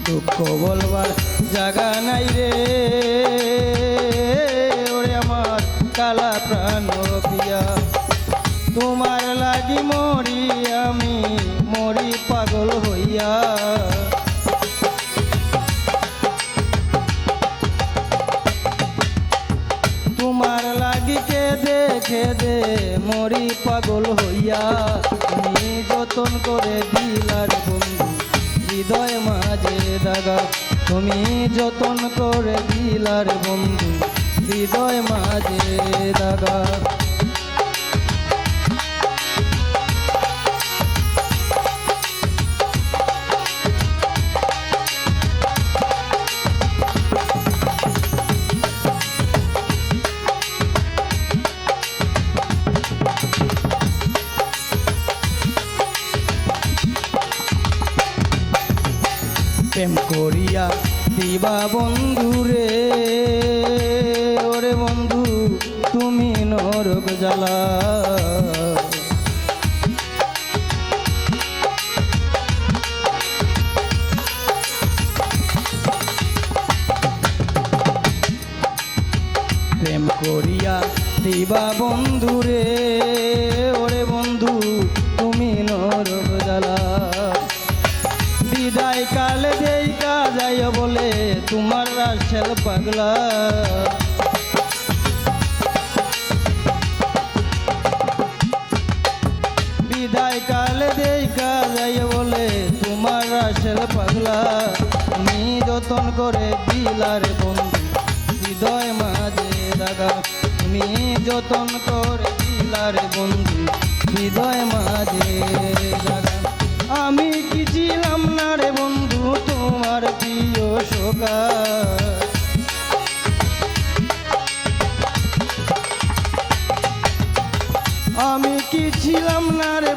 দুঃখ বলবার জায়গা নাই রে ওরে আমার কালা প্রাণ পিয়া তোমার লাগি মরি আমি মরি পাগল হইয়া তোমার লাগি কেঁদে কেঁদে মরি পাগল হইয়া তুমি যতন করে দিলার বন্ধু হৃদয় মাঝে দাগা তুমি যতন করে দিলার বন্ধু হৃদয় মাঝে দাগা প্রেম করিয়া দিবা বন্ধু রে ওরে বন্ধু তুমি নরক জ্বালা প্রেম করিয়া দিবা বন্ধু রে ওরে বন্ধু তুমি নরক জ্বালা বিদায় কাল দেখা যায় বলে তোমার রাসেল পাগলা বিদায় কাল দেখা যায় বলে তোমার রাসেল পাগলা তুমি যতন করে দিলার বন্ধু হৃদয় মাঝে দাগা তুমি যতন করে দিলার বন্ধু হৃদয় মাঝে দাগা আমি কি ছিলাম না রে বন্ধু তোমার প্রিয় সখা আমি কি ছিলাম না রে